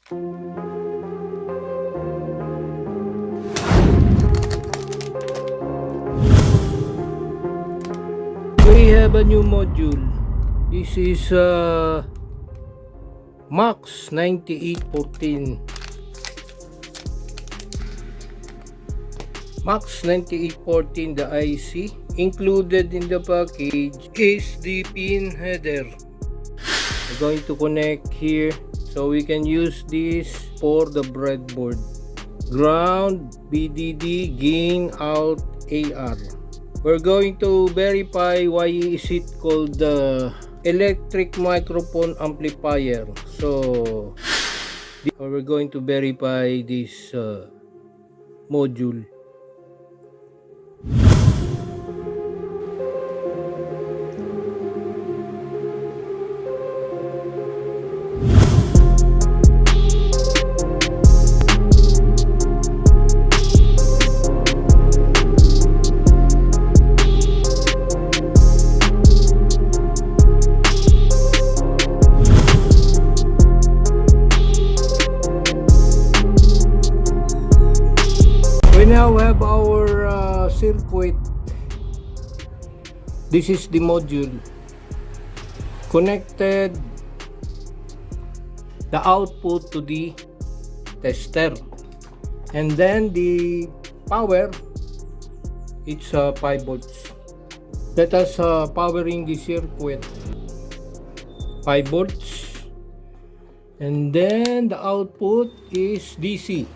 We have a new module. This is Max 9814. Max 9814, the IC. Included in the package is the pin header. We're going to connect here so we can use this for the breadboard. Ground, BDD, gain, out, AR. We're going to verify why is it called the electric microphone amplifier. So we're going to verify this module. We now have our circuit. This is the module connected the output to the tester, and then the power, it's 5 volts. Let us powering the circuit, 5 volts, and then the output is DC.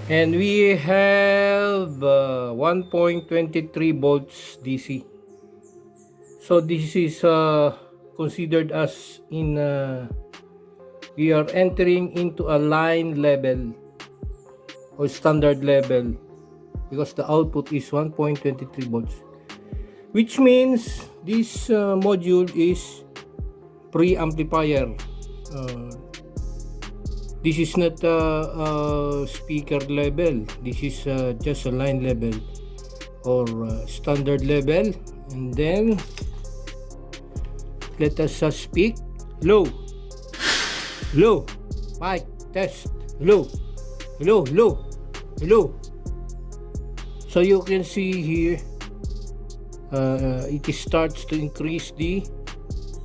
And we have 1.23 volts DC. So this is considered as in we are entering into a line level or standard level because the output is 1.23 volts, which means this module is pre-amplifier. This is not a speaker level. This is just a line level or standard level. And then let us speak low, low, mic test, low, low, low, low. So you can see here it starts to increase the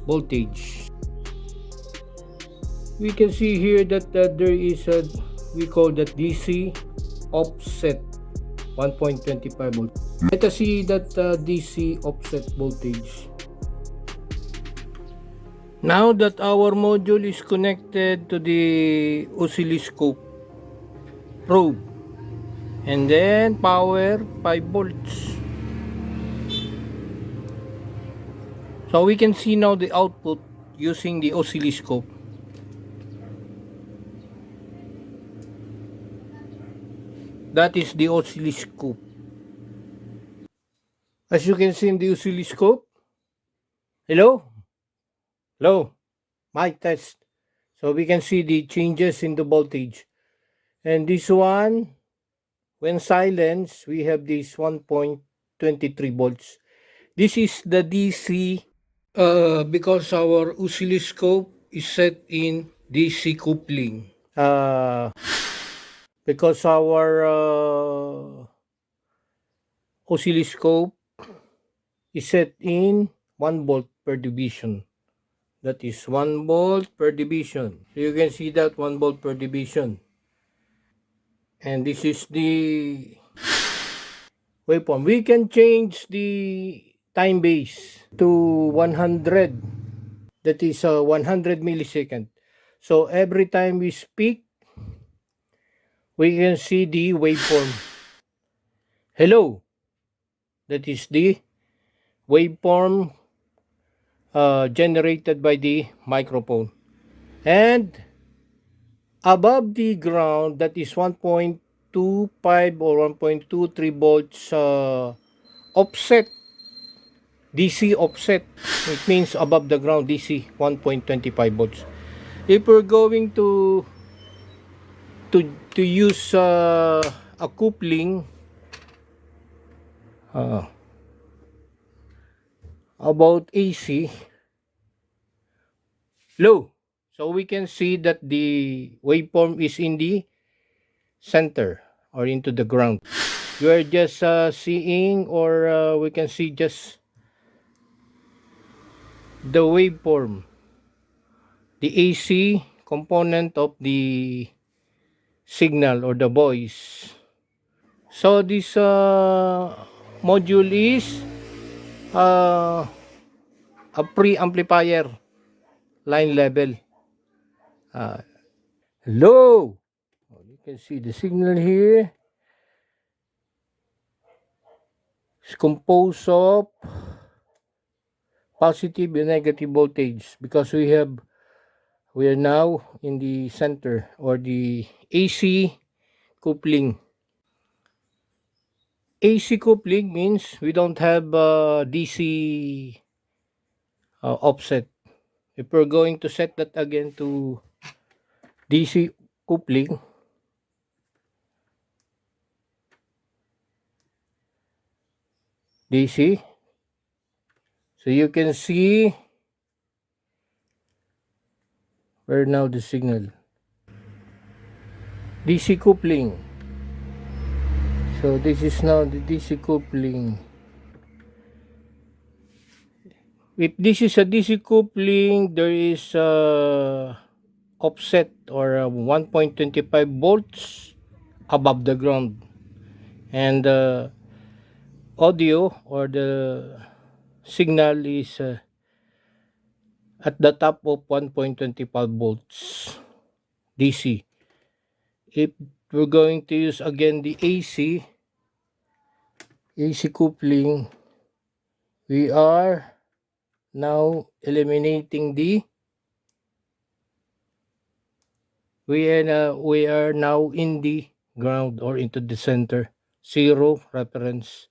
voltage. We can see here that there is a, we call that DC offset 1.25 volt. Let us see that DC offset voltage. Now that our module is connected to the oscilloscope probe, and then power 5 volts. So we can see now the output using the oscilloscope. That is the oscilloscope. As you can see in the oscilloscope, hello, hello, mic test. So we can see the changes in the voltage. And this one, when silenced, we have this 1.23 volts. This is the DC because our oscilloscope is set in DC coupling. Because our oscilloscope is set in 1 volt per division. That is 1 volt per division. So you can see that 1 volt per division. And this is the waveform. We can change the time base to 100. That is 100 millisecond. So every time we speak, we can see the waveform. Hello. That is the waveform generated by the microphone. And above the ground, that is 1.25 or 1.23 volts offset, DC offset. It means above the ground DC 1.25 volts. If we're going to use a coupling about AC, low. So we can see that the waveform is in the center or into the ground. We are just seeing, or we can see just the waveform, the AC component of the signal or the voice. So this module is uh, a pre-amplifier line level. Low. You can see the signal here. It's composed of positive and negative voltage because we are now in the center or the AC coupling. AC coupling means we don't have DC offset. If we're going to set that again to DC coupling, DC, so you can see where now the signal. DC coupling. So this is now the DC coupling. If this is a DC coupling, there is a offset or 1.25 volts above the ground, and the audio or the signal is at the top of 1.25 volts DC. If we're going to use again the AC coupling, we are now eliminating the we are now in the ground or into the center, zero reference.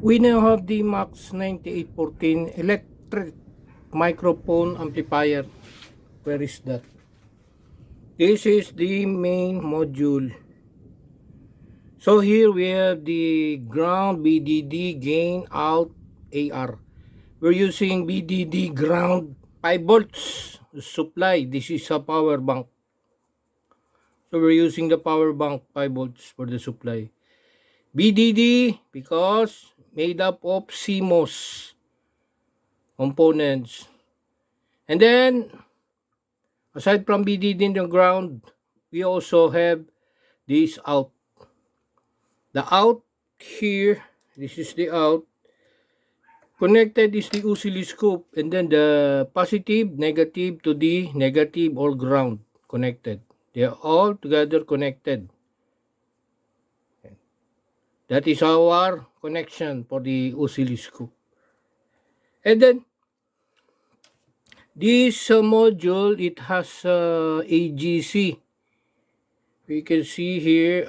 We now have the Max 9814 electric microphone amplifier. Where is that? This is the main module. So here we have the ground BDD gain out AR. We're using BDD ground 5 volts supply. This is a power bank. So we're using the power bank 5 volts for the supply. BDD because made up of CMOS components. And then aside from BDD in the ground, we also have this out. The out here, this is the out. Connected is the oscilloscope, and then the positive, negative to the negative or ground connected. They are all together connected. That is our connection for the oscilloscope. And then this module, it has AGC. We can see here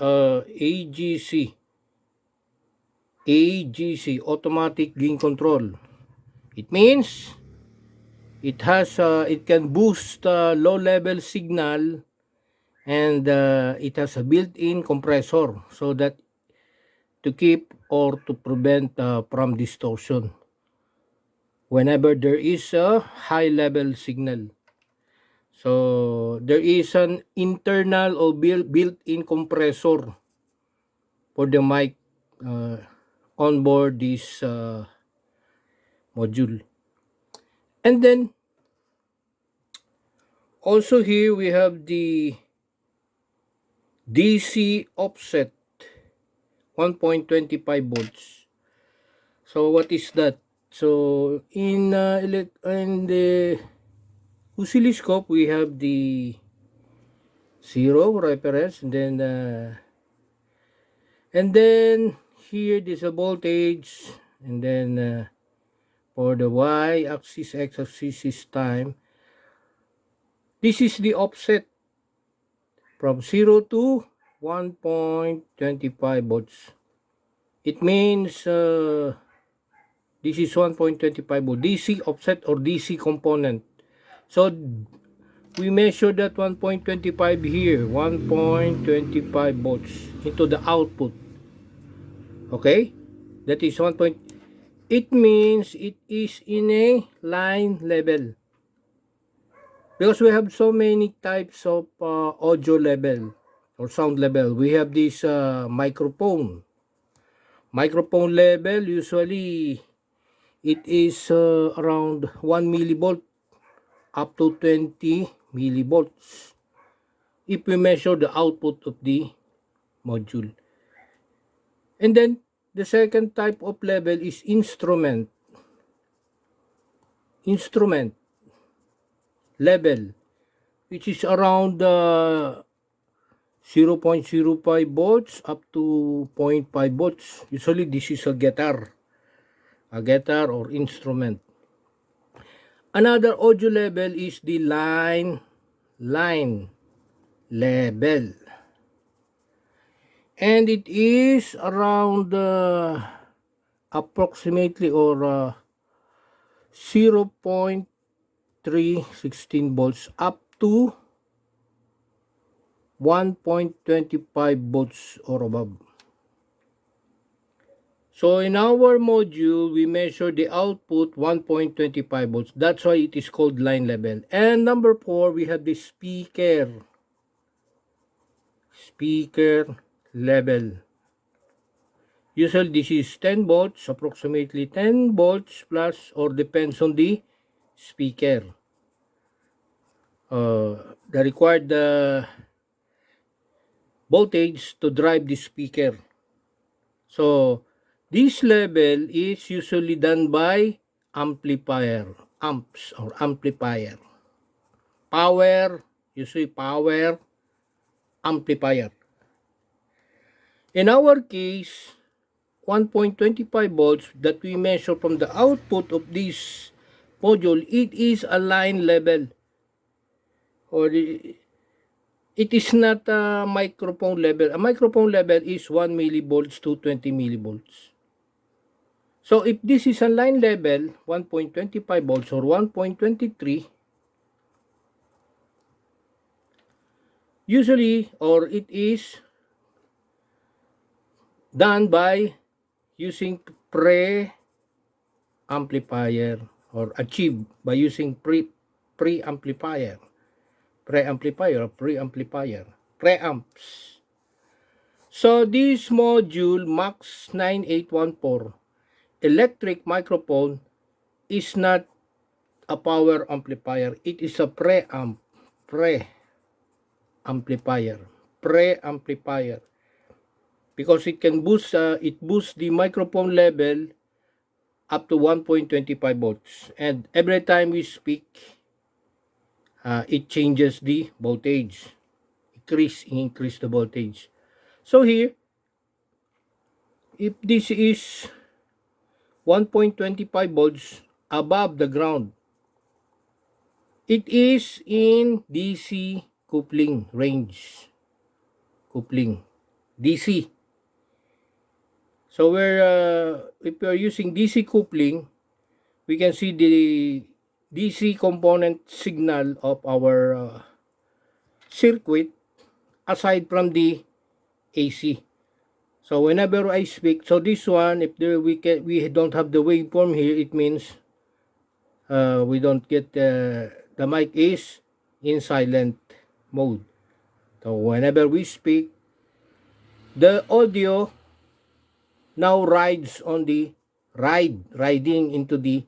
AGC, automatic gain control. It means it has it can boost low level signal, and it has a built-in compressor so that to keep or to prevent from distortion whenever there is a high level signal. So there is an internal or built-in compressor for the mic on board this module. And then also here we have the DC offset 1.25 volts. So what is that? So in the oscilloscope we have the zero reference, and then here there's a voltage, and then for the y axis, x axis is time. This is the offset from 0 to 1.25 volts. It means this is 1.25 volt DC offset or DC component. So we measure that 1.25 here, 1.25 volts into the output. Okay, that is 1. It means it is in a line level, because we have so many types of audio level or sound level. We have this microphone level. Usually it is around 1 millivolt up to 20 millivolts if we measure the output of the module. And then the second type of level is instrument level, which is around 0.05 volts up to 0.5 volts. Usually this is a guitar or instrument. Another audio level is the line level, and it is around approximately or 0.316 volts up to 1.25 volts or above. So in our module, we measure the output 1.25 volts. That's why it is called line level. And number 4, we have the speaker level. Usually this is 10 volts, approximately 10 volts plus, or depends on the speaker. The required voltage to drive the speaker. So this level is usually done by amps or amplifier. Usually power amplifier. In our case, 1.25 volts that we measure from the output of this module, it is a line level, or it is not a microphone level. A microphone level is 1 millivolts to 20 millivolts. So if this is a line level, 1.25 volts or 1.23, usually, or it is done by using pre-amplifier, or achieved by using preamps. So this module MAX 9814 electric microphone is not a power amplifier. It is a preamplifier, because it can boost the microphone level up to 1.25 volts, and every time we speak, it changes the voltage, increase the voltage. So here, if this is 1.25 volts above the ground, it is in DC coupling range. DC. So if we are using DC coupling, we can see the DC component signal of our circuit aside from the AC. So whenever I speak, so this one, if we don't have the waveform here, it means we don't get the mic is in silent mode. So whenever we speak, the audio now riding into the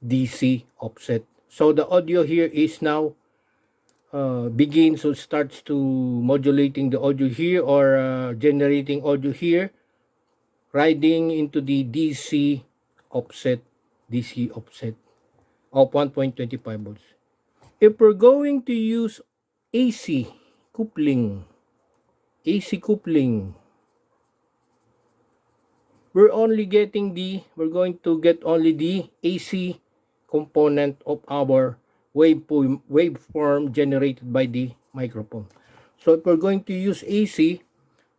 DC offset. So the audio here is now begins or starts to modulating the audio here, or generating audio here, riding into the DC offset of 1.25 volts. If we're going to use AC coupling, we're going to get only the AC component of our waveform generated by the microphone. So if we're going to use AC,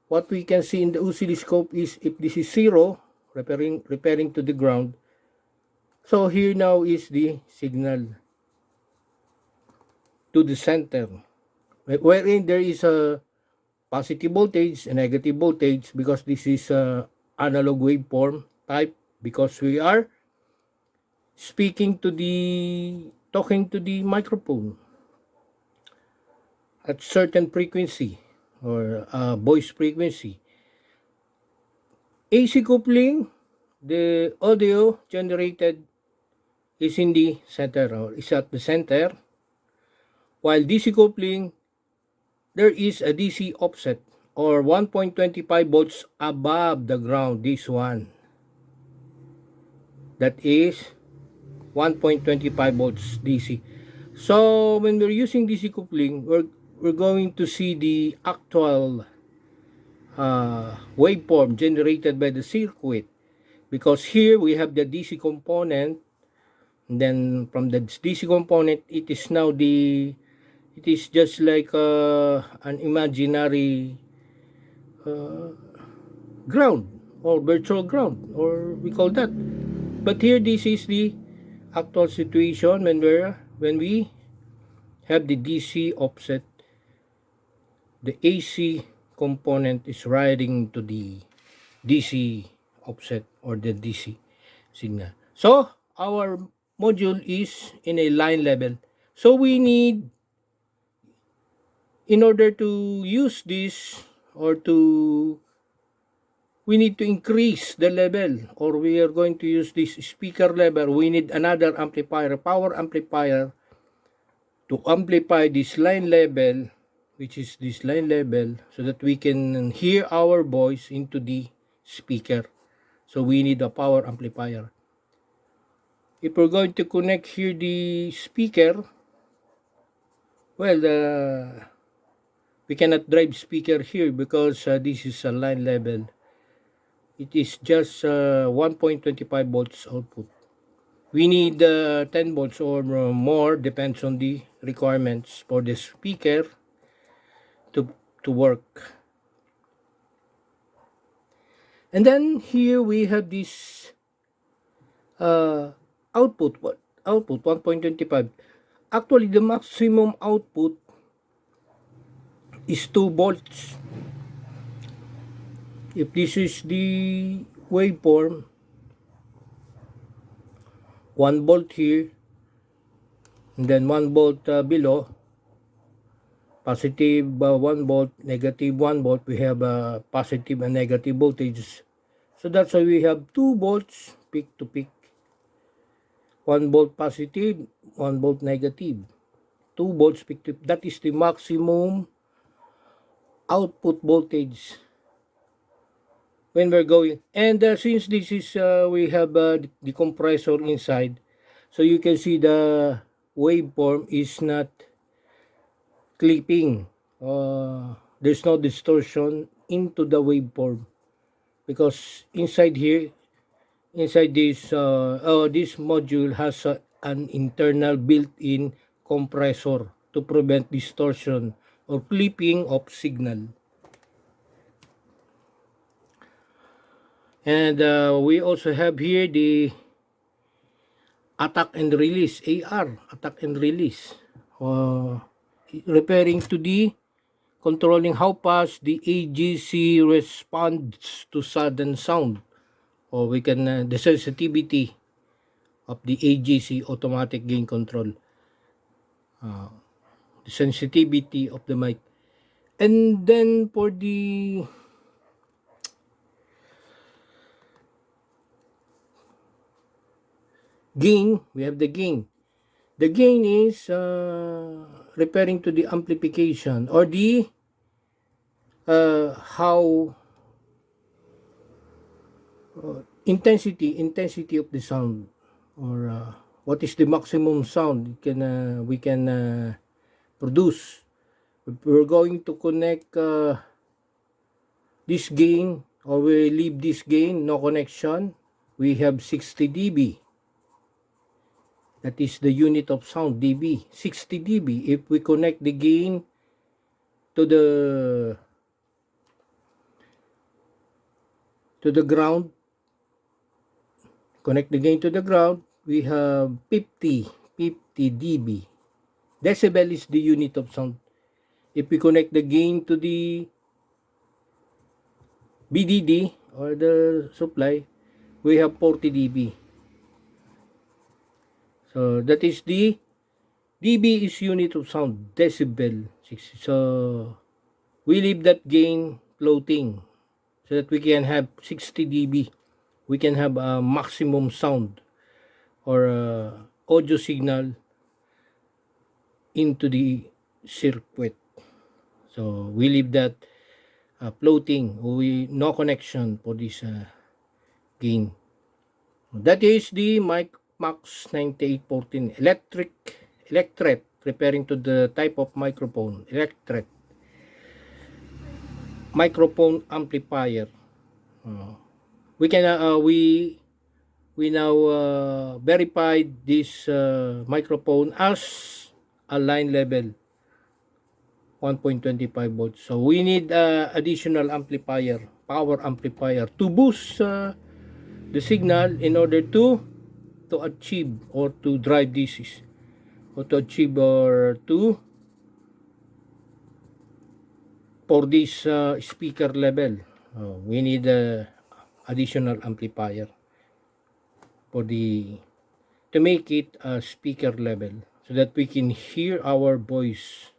what we can see in the oscilloscope is, if this is 0, referring to the ground, so here now is the signal. to the center, wherein there is a positive voltage and negative voltage, because this is a analog waveform type, because we are talking to the microphone at certain frequency or voice frequency. AC coupling, the audio generated is in the center or is at the center, while DC coupling, there is a DC offset or 1.25 volts above the ground. This one, that is 1.25 volts DC. So when we're using DC coupling, we're going to see the actual waveform generated by the circuit, because here we have the DC component, and then from the DC component, it is just like an imaginary ground or virtual ground, or we call that. But here, this is the actual situation when we have the DC offset. The AC component is riding to the DC offset or the DC signal. So our module is in a line level. So we need, in order to use this, we need to increase the level, or we are going to use this speaker level. We need another amplifier, power amplifier, to amplify this line level, which is this line level, so that we can hear our voice into the speaker. So we need a power amplifier. If we're going to connect here the speaker, well, we cannot drive speaker here because this is a line level. It is just 1.25 volts output. We need 10 volts or more, depends on the requirements for the speaker to work. And then here we have this output 1.25. Actually, the maximum output is 2 volts. If this is the waveform, 1 volt here, and then 1 volt below, positive 1 volt, negative 1 volt, we have positive and negative voltage. So that's why we have 2 volts peak to peak. 1 volt positive, 1 volt negative. 2 volts peak to peak. That is the maximum output voltage when we're going. And since this is, we have the compressor inside, so you can see the waveform is not clipping. There's no distortion into the waveform, because inside here, inside this this module has an internal built-in compressor to prevent distortion or clipping of signal. And we also have here the attack and release, AR, attack and release, referring to the controlling how fast the AGC responds to sudden sound, or we can the sensitivity of the AGC, automatic gain control, the sensitivity of the mic. And then for the gain, we have the gain. The gain is referring to the amplification, or the how intensity of the sound, or what is the maximum sound we can produce. If we're going to connect this gain, or we leave this gain, no connection, we have 60 dB. That is the unit of sound, dB, 60 dB. If we connect the gain to the ground, connect the gain to the ground, we have 50 dB. Decibel is the unit of sound. If we connect the gain to the BDD or the supply, we have 40 dB. So that is the dB is unit of sound, decibel. So we leave that gain floating so that we can have 60 dB. We can have a maximum sound or audio signal into the circuit. So we leave that floating. We no connection for this gain. That is the Max 9814 electret, referring to the type of microphone, electret microphone amplifier. We can we now verified this microphone as a line level 1.25 volts. So we need additional amplifier, power amplifier to boost the signal in order to achieve or to drive this or to achieve or to for this speaker level. We need additional amplifier for the to make it a speaker level so that we can hear our voice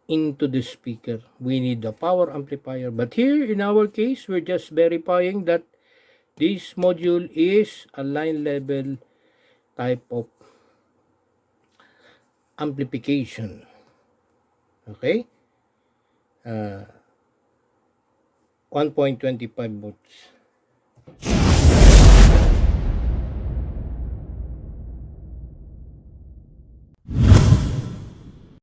into the speaker. We need the power amplifier, but here in our case we're just verifying that this module is a line level type of amplification. Okay, 1.25 volts.